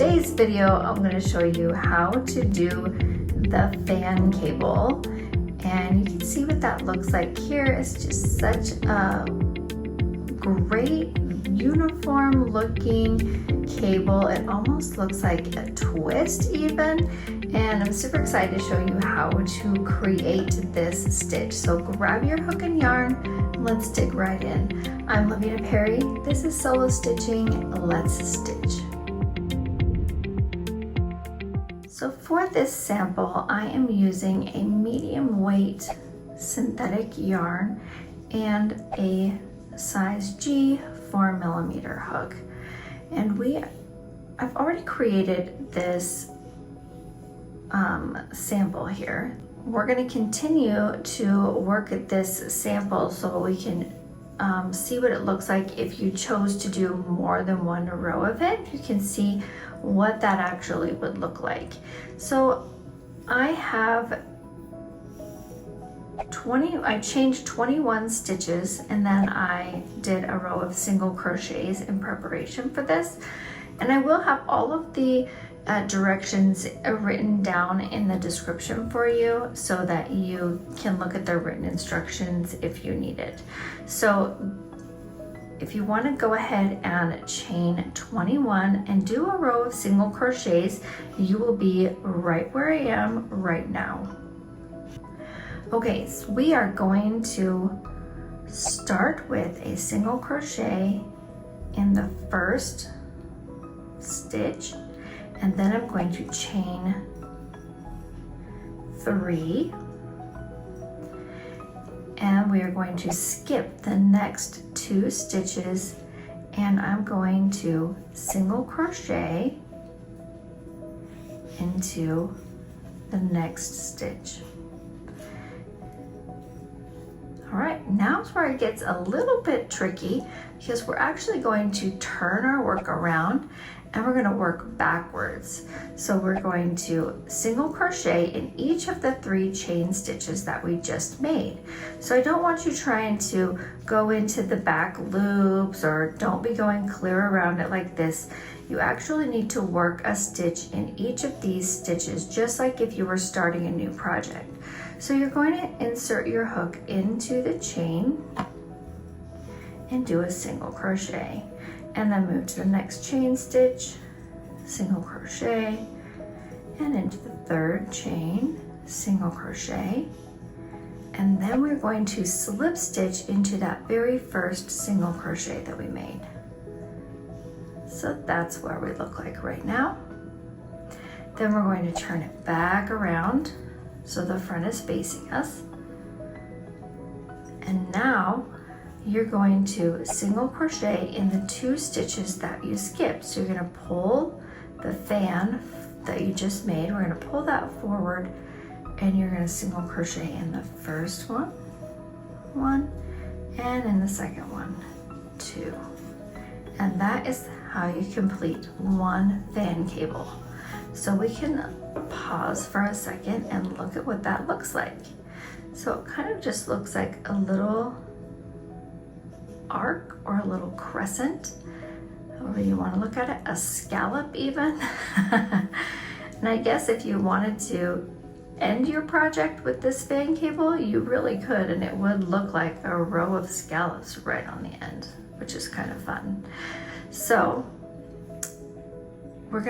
today's video, I'm going to show you how to do the fan cable, and you can see what that looks like here. It's just such a great uniform looking cable. It almost looks like a twist even, and I'm super excited to show you how to create this stitch. So grab your hook and yarn, let's dig right in. I'm Lavina Perry, this is Solo Stitching, let's stitch. So for this sample, I am using a medium weight synthetic yarn and a size G 4mm hook. And I've already created this sample here. We're going to continue to work at this sample so we can see what it looks like if you chose to do more than one row of it. You can see what that actually would look like. So I changed 21 stitches, and then I did a row of single crochets in preparation for this. And I will have all of the directions written down in the description for you so that you can look at the written instructions if you need it. So if you want to go ahead and chain 21 and do a row of single crochets, you will be right where I am right now. Okay, so we are going to start with a single crochet in the first stitch, and then I'm going to chain 3, and we are going to skip the next 2 stitches, and I'm going to single crochet into the next stitch. All right, now is where it gets a little bit tricky because we're actually going to turn our work around and we're going to work backwards. So we're going to single crochet in each of the 3 chain stitches that we just made. So I don't want you trying to go into the back loops, or don't be going clear around it like this. You actually need to work a stitch in each of these stitches, just like if you were starting a new project. So you're going to insert your hook into the chain and do a single crochet, and then move to the next chain stitch, single crochet, and into the 3rd chain, single crochet, and then we're going to slip stitch into that very first single crochet that we made. So that's where we look like right now. Then we're going to turn it back around so the front is facing us, and now you're going to single crochet in the 2 stitches that you skipped. So you're going to pull the fan that you just made, we're going to pull that forward, and you're going to single crochet in the first one, and in the second one, 2. And that is how you complete one fan cable. So we can pause for a second and look at what that looks like. So it kind of just looks like a little arc or a little crescent, however you want to look at it, a scallop even. And I guess if you wanted to end your project with this fan cable, you really could, and it would look like a row of scallops right on the end, which is kind of fun. So I'm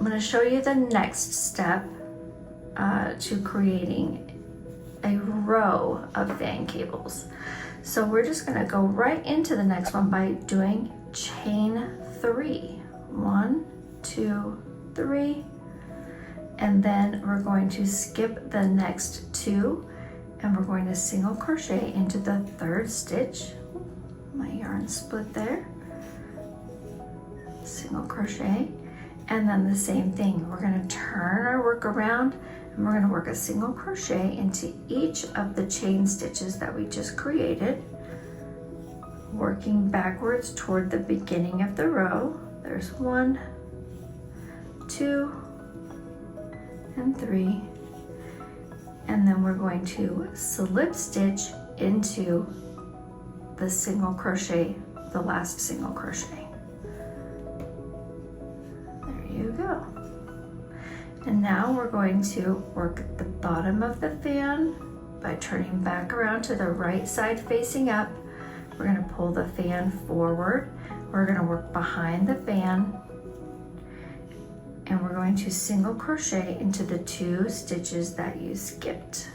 gonna show you the next step to creating a row of fan cables. So we're just gonna go right into the next one by doing chain 3. 1, 2, 3, and then we're going to skip the next 2, and we're going to single crochet into the 3rd stitch. My yarn split there. Single crochet, and then the same thing. We're going to turn our work around, and we're going to work a single crochet into each of the chain stitches that we just created, working backwards toward the beginning of the row. There's 1, 2, and 3, and then we're going to slip stitch into the single crochet, the last single crochet. And now we're going to work at the bottom of the fan by turning back around to the right side facing up. We're going to pull the fan forward. We're going to work behind the fan, and we're going to single crochet into the 2 stitches that you skipped.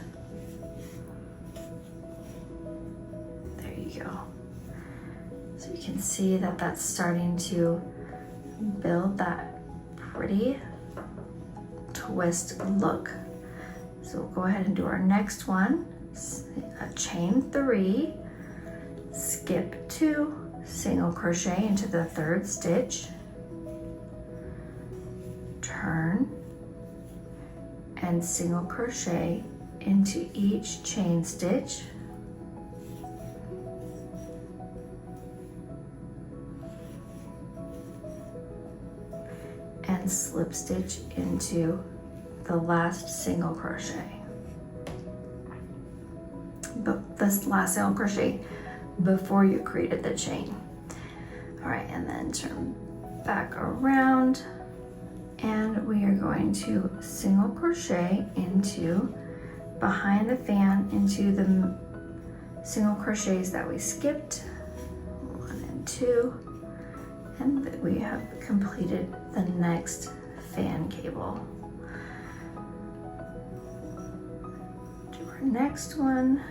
There you go. So you can see that that's starting to build that pretty twist look. So we'll go ahead and do our next one. A chain 3, skip 2, single crochet into the 3rd stitch, turn, and single crochet into each chain stitch, and slip stitch into the last single crochet. But this last single crochet before you created the chain. All right, and then turn back around, and we are going to single crochet into behind the fan into the single crochets that we skipped, 1 and 2, and we have completed the next fan cable. Do our next one.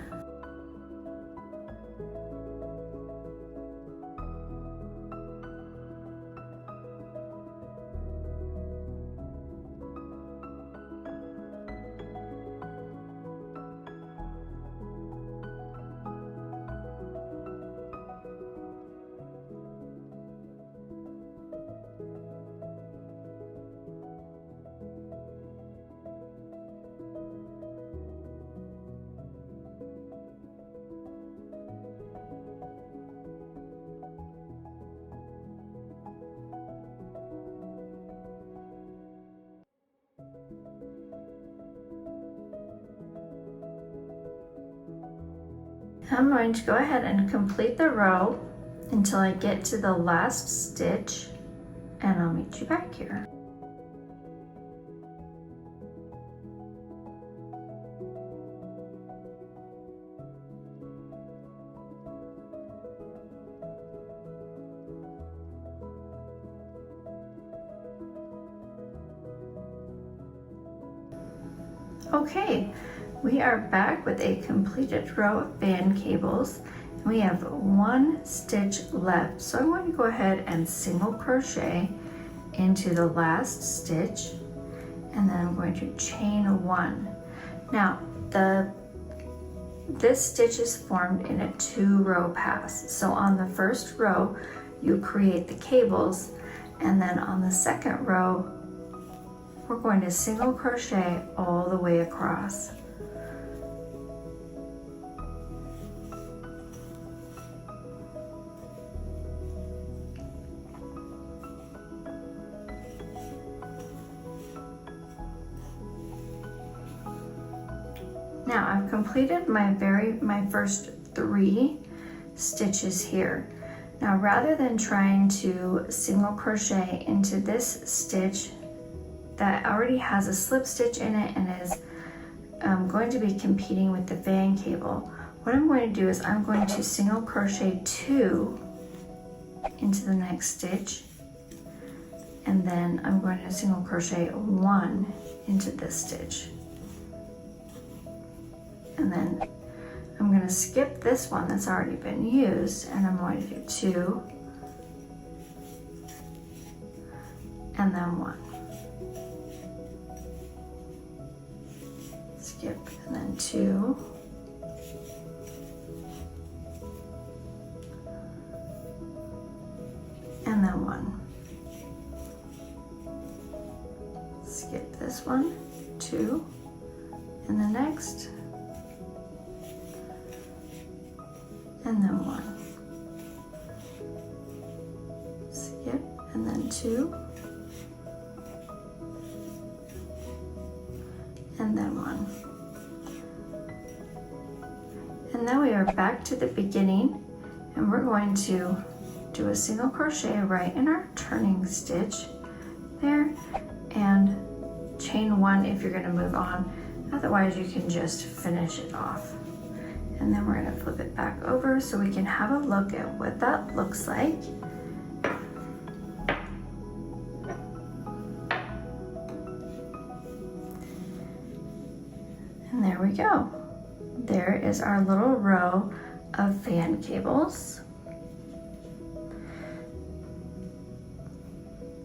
I'm going to go ahead and complete the row until I get to the last stitch, and I'll meet you back here. Okay, we are back with a completed row of fan cables. We have 1 stitch left, so I'm going to go ahead and single crochet into the last stitch, and then I'm going to chain 1. Now this stitch is formed in a 2-row pass, so on the first row you create the cables, and then on the second row we're going to single crochet all the way across. Now I've completed my first 3 stitches here. Now rather than trying to single crochet into this stitch that already has a slip stitch in it and is going to be competing with the fan cable, what I'm going to do is I'm going to single crochet 2 into the next stitch, and then I'm going to single crochet 1 into this stitch. And then I'm going to skip this one that's already been used, and I'm going to do 2 and then 1. Skip and then 2 and then 1. Skip this one, 2 and the next, and then 1. Skip and then 2 and then 1. And now we are back to the beginning, and we're going to do a single crochet right in our turning stitch there and chain one if you're going to move on. Otherwise, you can just finish it off. And then we're going to flip it back over so we can have a look at what that looks like. And there we go. There is our little row of fan cables.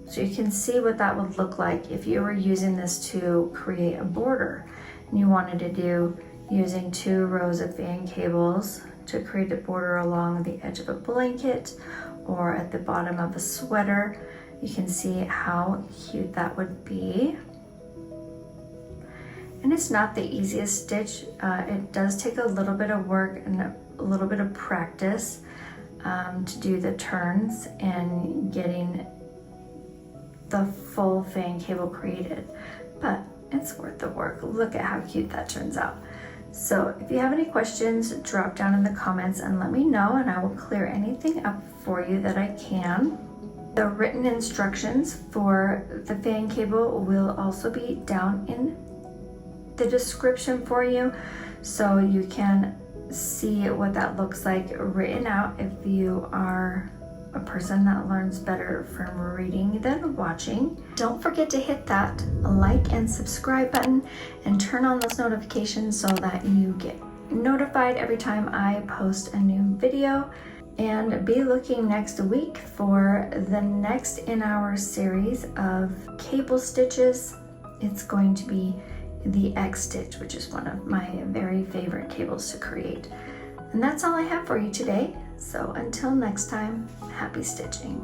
So you can see what that would look like if you were using this to create a border and you wanted to do using 2 rows of fan cables to create a border along the edge of a blanket or at the bottom of a sweater. You can see how cute that would be. And it's not the easiest stitch. It does take a little bit of work and a little bit of practice to do the turns and getting the full fan cable created, but it's worth the work. Look at how cute that turns out. So if you have any questions, drop down in the comments and let me know, and I will clear anything up for you that I can. The written instructions for the fan cable will also be down in the description for you, so you can see what that looks like written out if you are a person that learns better from reading than watching. Don't forget to hit that like and subscribe button and turn on those notifications so that you get notified every time I post a new video. And be looking next week for the next in our series of cable stitches. It's going to be the X stitch, which is one of my very favorite cables to create. And that's all I have for you today. So until next time, happy stitching.